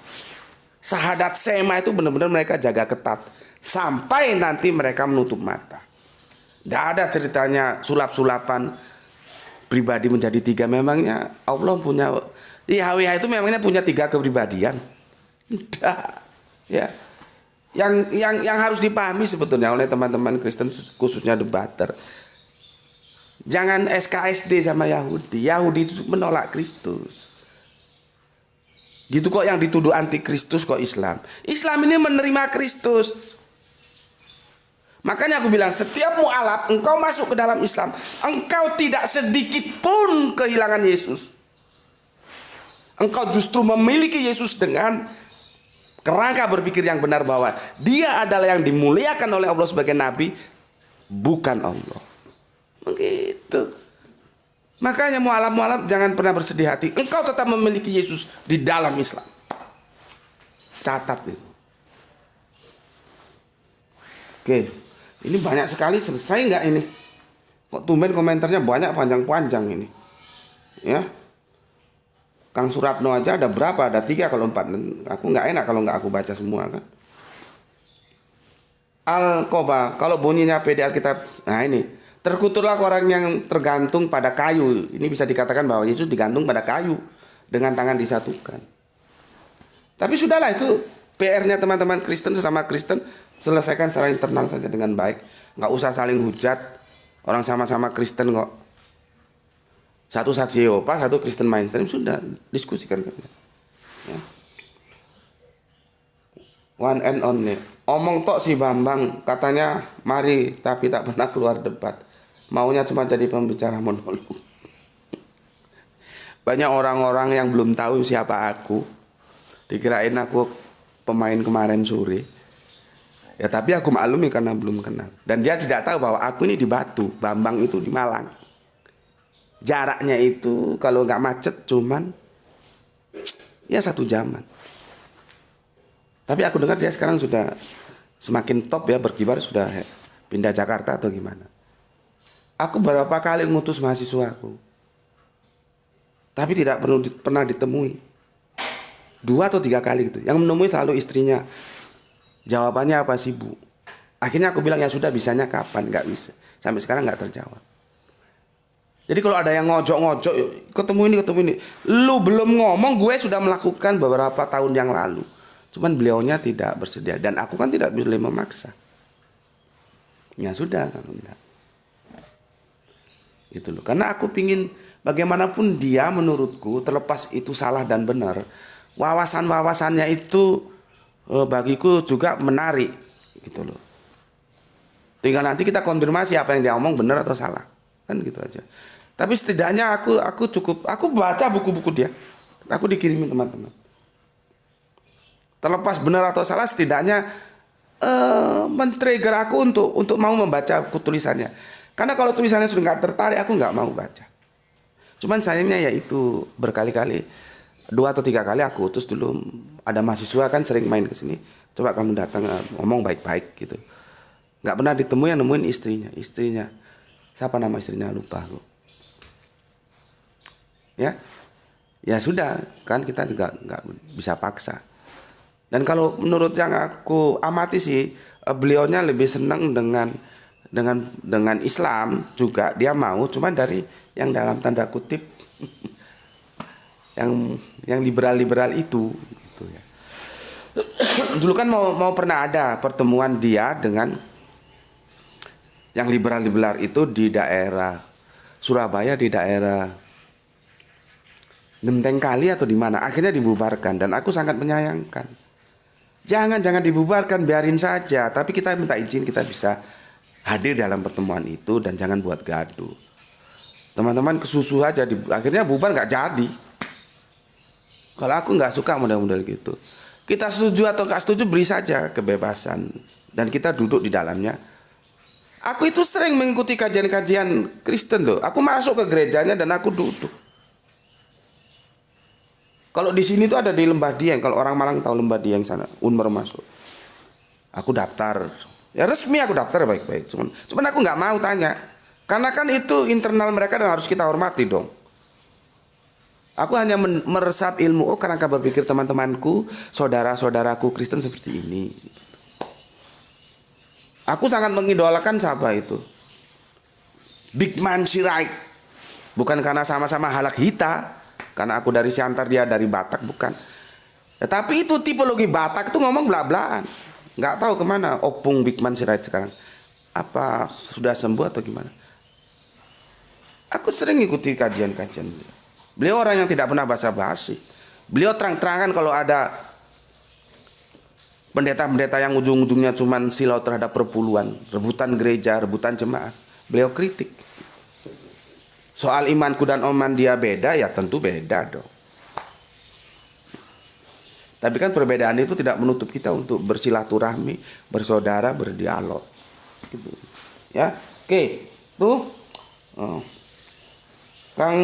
Syahadat Sema itu benar-benar mereka jaga ketat sampai nanti mereka menutup mata. Tidak ada ceritanya sulap-sulapan pribadi menjadi 3. Memangnya Allah punya YHWH itu memangnya punya 3 kepribadian? Tidak. Ya. Yang harus dipahami sebetulnya oleh teman-teman Kristen khususnya debater. Jangan SKSD sama Yahudi. Yahudi itu menolak Kristus. Gitu kok yang dituduh anti Kristus kok Islam. Islam ini menerima Kristus. Makanya aku bilang setiap mu'alaf engkau masuk ke dalam Islam, engkau tidak sedikit pun kehilangan Yesus. Engkau justru memiliki Yesus dengan kerangka berpikir yang benar bahwa dia adalah yang dimuliakan oleh Allah sebagai nabi, bukan Allah. Begitu. Makanya mu'alaf jangan pernah bersedih hati. Engkau tetap memiliki Yesus di dalam Islam. Catat ini. Oke. Ini banyak sekali, selesai nggak ini? Kok tumben komentarnya banyak, panjang-panjang ini. Ya. Kang Suratno aja ada berapa? Ada 3 kalau 4. Aku nggak enak kalau nggak aku baca semua kan. Al-Qoba, kalau bunyinya PD Alkitab. Nah ini. Terkuturlah orang yang tergantung pada kayu. Ini bisa dikatakan bahwa Yesus digantung pada kayu dengan tangan disatukan. Tapi sudahlah, itu PR-nya teman-teman Kristen, sesama Kristen. Selesaikan secara internal saja dengan baik. Nggak usah saling hujat. Orang sama-sama Kristen kok. Satu saksi Yehova, satu Kristen mainstream. Sudah, diskusikan. Ya. One and only. Omong tok si Bambang. Katanya mari, tapi tak pernah keluar debat. Maunya cuma jadi pembicara monolog. Banyak orang-orang yang belum tahu siapa aku. Dikirain aku pemain kemarin sore. Ya tapi aku maklumi karena belum kenal. Dan dia tidak tahu bahwa aku ini di Batu, Bambang itu di Malang. Jaraknya itu kalau nggak macet cuman ya 1 jaman. Tapi aku dengar dia sekarang sudah semakin top ya, berkibar, sudah pindah Jakarta atau gimana. Aku berapa kali ngutus mahasiswa aku, tapi tidak pernah ditemui. 2 atau 3 kali gitu. Yang menemui selalu istrinya. Jawabannya apa sih Bu? Akhirnya aku bilang ya sudah, bisanya kapan? Nggak bisa. Sampai sekarang nggak terjawab. Jadi kalau ada yang ngojok-ngojok, ketemu ini. Lu belum ngomong, gue sudah melakukan beberapa tahun yang lalu. Cuman beliaunya tidak bersedia. Dan aku kan tidak boleh memaksa. Ya sudah, kan enggak. Gitu loh. Karena aku pingin bagaimanapun dia menurutku, terlepas itu salah dan benar, wawasan-wawasannya itu bagiku juga menarik. Gitu loh. Tinggal nanti kita konfirmasi apa yang dia omong benar atau salah. Kan gitu aja. Tapi setidaknya aku baca buku-buku dia. Aku dikirimin teman-teman. Terlepas benar atau salah, setidaknya men-trigger aku untuk mau membaca tulisannya. Karena kalau tulisannya sudah nggak tertarik, aku nggak mau baca. Cuman sayangnya ya itu berkali-kali, 2 atau 3 kali aku utus dulu. Ada mahasiswa kan sering main ke sini. Coba kamu datang ngomong baik-baik gitu. Nggak pernah ditemui, yang nemuin istrinya. Siapa nama istrinya lupa aku. Ya. ya sudah, kan kita juga nggak bisa paksa. Dan kalau menurut yang aku amati sih, beliaunya lebih senang dengan Islam juga, dia mau, cuman dari yang dalam tanda kutip yang liberal-liberal itu gitu ya. Dulu kan mau pernah ada pertemuan dia dengan yang liberal-liberal itu di daerah Surabaya, di daerah Genteng Kali atau di mana. Akhirnya dibubarkan dan aku sangat menyayangkan. Jangan dibubarkan, biarin saja. Tapi kita minta izin, kita bisa hadir dalam pertemuan itu dan jangan buat gaduh. Teman-teman kesusu aja, akhirnya bubar nggak jadi. Kalau aku nggak suka model-model gitu. Kita setuju atau nggak setuju, beri saja kebebasan dan kita duduk di dalamnya. Aku itu sering mengikuti kajian-kajian Kristen loh. Aku masuk ke gerejanya dan aku duduk. Kalau di sini tuh ada di Lembah Dieng. Kalau orang Malang tahu Lembah Dieng sana, Unmer masuk. Aku daftar. Ya resmi aku daftar baik-baik. Cuman aku nggak mau tanya. Karena kan itu internal mereka dan harus kita hormati dong. Aku hanya meresap ilmu. Oh, kerangka berpikir teman-temanku, saudara-saudaraku Kristen seperti ini. Aku sangat mengidolakan siapa itu. Big Man Sirait. Bukan karena sama-sama halak hita. Karena aku dari Siantar, dia dari Batak, bukan. Ya, tapi itu tipologi Batak itu ngomong bla-blaan. Nggak tahu kemana opung Big Man Sirait sekarang. Apa sudah sembuh atau gimana? Aku sering ikuti kajian-kajian beliau. Beliau orang yang tidak pernah basa-basi. Beliau terang-terangan kalau ada pendeta-pendeta yang ujung-ujungnya cuman silau terhadap perpuluhan, rebutan gereja, rebutan jemaat. Beliau kritik. Soal imanku dan oman dia beda, ya tentu beda dong. Tapi kan perbedaan itu tidak menutup kita untuk bersilaturahmi, bersaudara, berdialog. Gitu. Ya, oke, tuh, Kang,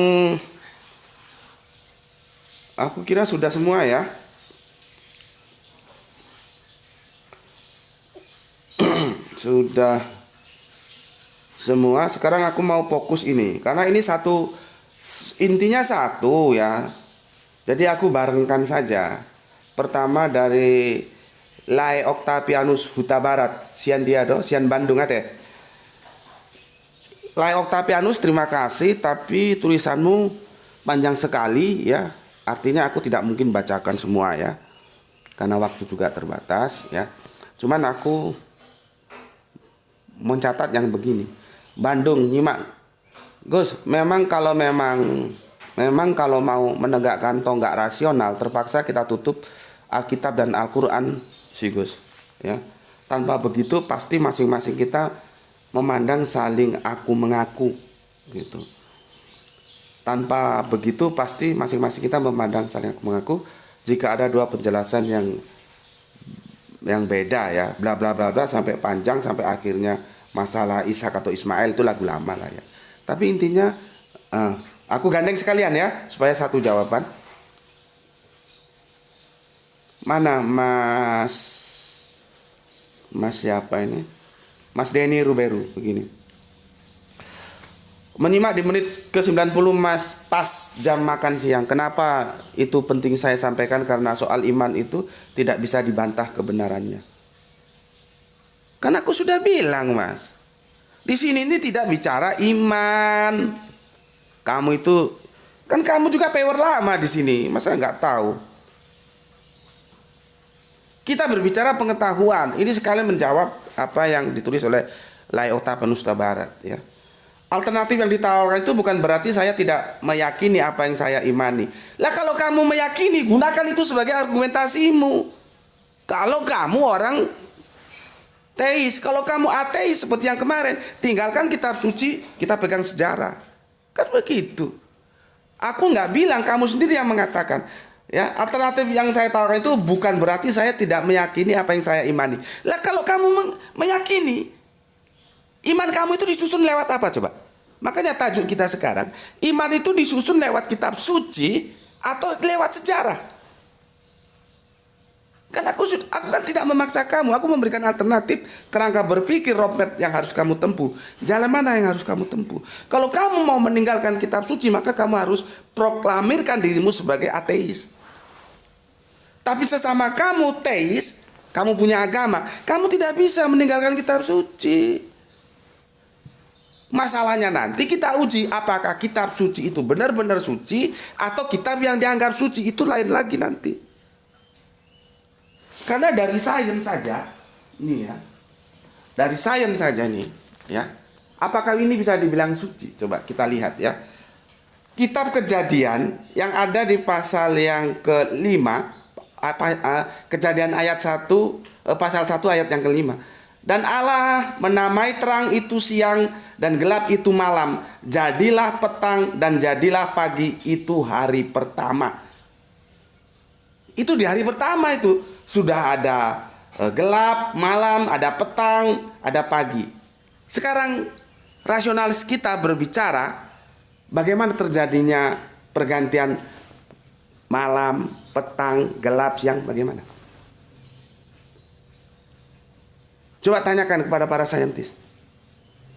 aku kira sudah semua ya. Sudah semua. Sekarang aku mau fokus ini karena ini intinya satu ya. Jadi aku barengkan saja. Pertama dari Lai Octavianus Huta Barat, Sian Diado, Sian Bandung ate. Lai Octavianus, terima kasih, tapi tulisanmu panjang sekali ya. Artinya aku tidak mungkin bacakan semua ya. Karena waktu juga terbatas ya. Cuman aku mencatat yang begini. Bandung, nyimak. Gus, memang kalau mau menegakkan tonggak rasional, terpaksa kita tutup Alkitab dan Al-Quran sih Gus. Ya. Tanpa begitu pasti masing-masing kita memandang saling aku mengaku gitu. Tanpa begitu pasti masing-masing kita memandang saling aku mengaku. Jika ada dua penjelasan yang beda ya, bla bla bla bla sampai panjang sampai akhirnya masalah Ishak atau Ismail, itu lagu lama lah ya. Tapi intinya aku gandeng sekalian ya supaya satu jawaban. Mana Mas siapa ini? Mas Denny Ruberu begini. Menyimak di menit ke-90 Mas, pas jam makan siang. Kenapa itu penting saya sampaikan? Karena soal iman itu tidak bisa dibantah kebenarannya. Kan aku sudah bilang Mas, di sini ini tidak bicara iman. Kamu itu kan kamu juga pewer lama di sini, masa nggak tahu? Kita berbicara pengetahuan. Ini sekalian menjawab apa yang ditulis oleh Lai Octavianus Huta Barat ya. Alternatif yang ditawarkan itu bukan berarti saya tidak meyakini apa yang saya imani. Lah kalau kamu meyakini, gunakan itu sebagai argumentasimu. Kalau kamu orang teis, kalau kamu ateis seperti yang kemarin, tinggalkan kitab suci, kita pegang sejarah. Kan begitu. Aku nggak bilang, kamu sendiri yang mengatakan. Ya, alternatif yang saya tawarkan itu bukan berarti saya tidak meyakini apa yang saya imani. Lah kalau kamu meyakini, iman kamu itu disusun lewat apa coba? Makanya tajuk kita sekarang, iman itu disusun lewat kitab suci atau lewat sejarah. Kan aku kan tidak memaksa kamu, aku memberikan alternatif kerangka berpikir roadmap yang harus kamu tempuh. Jalan mana yang harus kamu tempuh? Kalau kamu mau meninggalkan kitab suci, maka kamu harus proklamirkan dirimu sebagai ateis. Tapi sesama kamu teis, kamu punya agama, kamu tidak bisa meninggalkan kitab suci. Masalahnya nanti kita uji apakah kitab suci itu benar-benar suci atau kitab yang dianggap suci, itu lain lagi nanti. Karena dari sains saja, nih ya, dari sains saja nih, ya, apakah ini bisa dibilang suci? Coba kita lihat ya. Kitab Kejadian yang ada di pasal yang ke-5, Kejadian ayat 1, pasal 1 ayat yang ke-5. Dan Allah menamai terang itu siang dan gelap itu malam. Jadilah petang dan jadilah pagi, itu hari pertama. Itu di hari pertama itu. Sudah ada gelap, malam, ada petang, ada pagi. Sekarang rasionalis kita berbicara bagaimana terjadinya pergantian malam, petang, gelap, siang, bagaimana? Coba tanyakan kepada para saintis.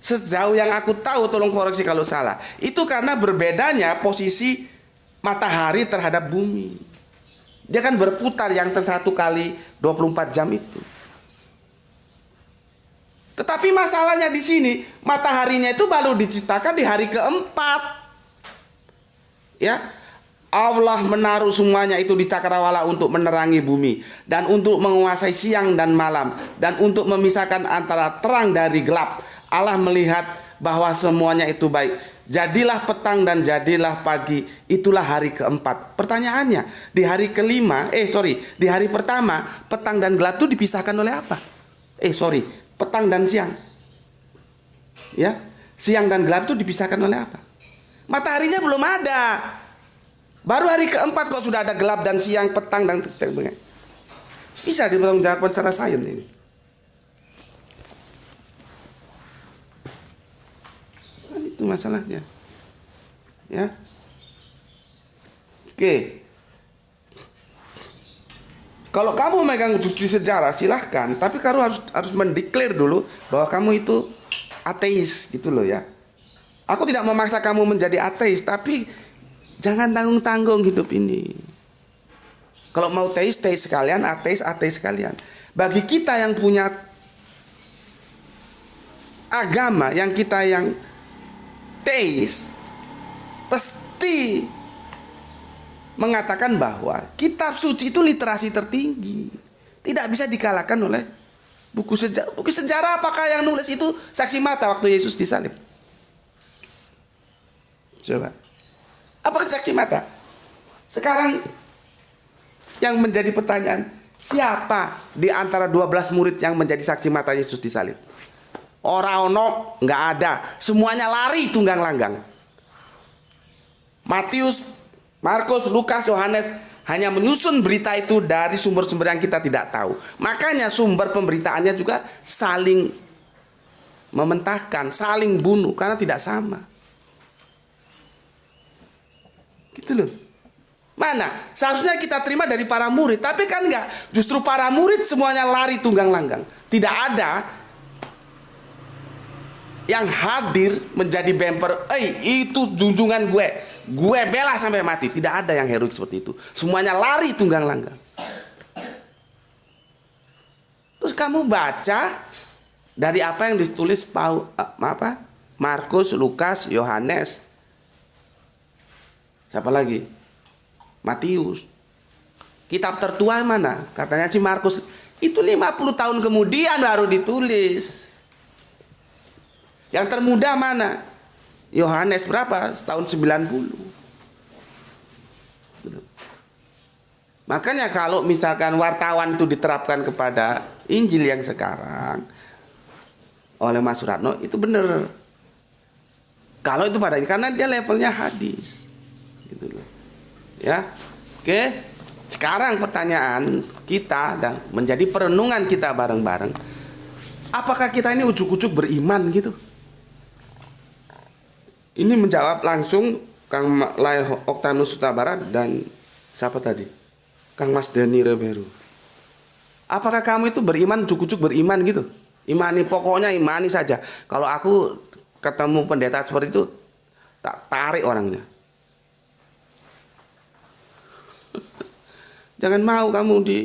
Sejauh yang aku tahu, tolong koreksi kalau salah, itu karena berbedanya posisi matahari terhadap bumi. Dia kan berputar yang 1 kali 24 jam itu. Tetapi masalahnya di sini, mataharinya itu baru diciptakan di hari keempat. Ya, Allah menaruh semuanya itu di cakrawala untuk menerangi bumi dan untuk menguasai siang dan malam dan untuk memisahkan antara terang dari gelap. Allah melihat bahwa semuanya itu baik. Jadilah petang dan jadilah pagi, itulah hari keempat. Pertanyaannya, di hari kelima, di hari pertama, petang dan gelap itu dipisahkan oleh apa? Petang dan siang. Ya, siang dan gelap itu dipisahkan oleh apa? Mataharinya belum ada. Baru hari keempat kok sudah ada gelap dan siang, petang dan bisa dipertanggungjawabkan secara sains ini. Itu masalahnya, ya. Oke, kalau kamu megang bukti sejarah silahkan, tapi kamu harus mendeklar dulu bahwa kamu itu ateis, gitu loh ya. Aku tidak memaksa kamu menjadi ateis, tapi jangan tanggung-tanggung hidup ini. Kalau mau teis sekalian, ateis sekalian. Bagi kita yang punya agama, yang kita yang teis, pasti mengatakan bahwa kitab suci itu literasi tertinggi, tidak bisa dikalahkan oleh buku sejarah. Buku sejarah apakah yang nulis itu saksi mata waktu Yesus disalib? Coba, apakah saksi mata? Sekarang yang menjadi pertanyaan, siapa di antara 12 murid yang menjadi saksi mata Yesus disalib? Orang nggak ada, semuanya lari tunggang langgang. Matius, Markus, Lukas, Yohanes hanya menyusun berita itu dari sumber-sumber yang kita tidak tahu. Makanya sumber pemberitaannya juga saling mementahkan, saling bunuh karena tidak sama. Gitu loh. Mana? Seharusnya kita terima dari para murid, tapi kan enggak. Justru para murid semuanya lari tunggang langgang. Tidak ada yang hadir menjadi bemper, itu junjungan gue bela sampai mati. Tidak ada yang heroik seperti itu. Semuanya lari tunggang langgang. Terus kamu baca dari apa yang ditulis Markus, Lukas, Yohanes, siapa lagi? Matius. Kitab tertua mana? Katanya si Markus itu 50 tahun kemudian baru ditulis. Yang termuda mana? Yohanes berapa? Tahun 90. Makanya kalau misalkan wartawan itu diterapkan kepada Injil yang sekarang oleh Mas Suratno, itu benar. Kalau itu pada karena dia levelnya hadis. Gitu loh. Ya. Oke. Sekarang pertanyaan kita dan menjadi perenungan kita bareng-bareng. Apakah kita ini ujuk-ujuk beriman gitu? Ini menjawab langsung Kang Lai Oktanus Sutabara dan siapa tadi? Kang Mas Denny Reberu. Apakah kamu itu beriman cukup beriman gitu? Imani, pokoknya imani saja. Kalau aku ketemu pendeta seperti itu, tak tarik orangnya. Jangan mau kamu di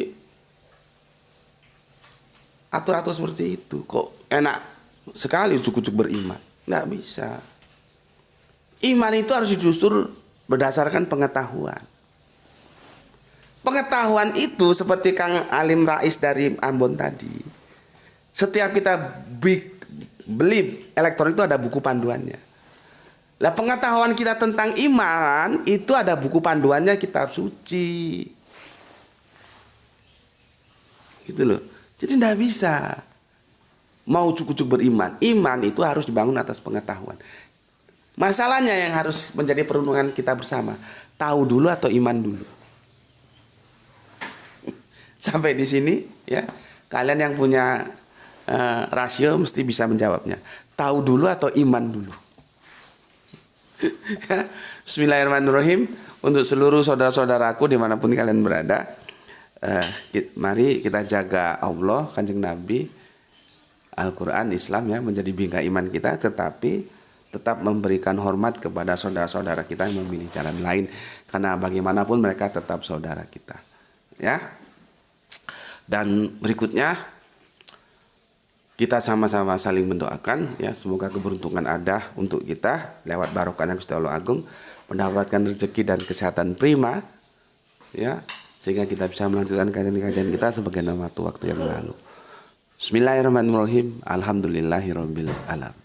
atur-atur seperti itu. Kok enak sekali cukup beriman? Nggak bisa. Iman itu harus justru berdasarkan pengetahuan. Pengetahuan itu seperti Kang Alim Rais dari Ambon tadi. Setiap kita beli elektronik itu ada buku panduannya. Nah, pengetahuan kita tentang iman itu ada buku panduannya, kitab suci. Gitu loh. Jadi tidak bisa mau cukup beriman. Iman itu harus dibangun atas pengetahuan. Masalahnya yang harus menjadi perundungan kita bersama, tahu dulu atau iman dulu. Sampai di sini ya, kalian yang punya rasio mesti bisa menjawabnya. Tahu dulu atau iman dulu. Bismillahirrahmanirrahim. Untuk seluruh saudara-saudaraku dimanapun kalian berada, mari kita jaga Allah, Kanjeng Nabi, Al-Quran, Islam ya, menjadi bingkai iman kita, tetapi tetap memberikan hormat kepada saudara-saudara kita yang memilih jalan lain, karena bagaimanapun mereka tetap saudara kita ya. Dan berikutnya kita sama-sama saling mendoakan ya, semoga keberuntungan ada untuk kita lewat barokahnya Gusti Allah Agung, mendapatkan rezeki dan kesehatan prima ya, sehingga kita bisa melanjutkan kajian-kajian kita sebagaimana waktu yang lalu. Bismillahirrahmanirrahim. Alhamdulillahirabbil alamin.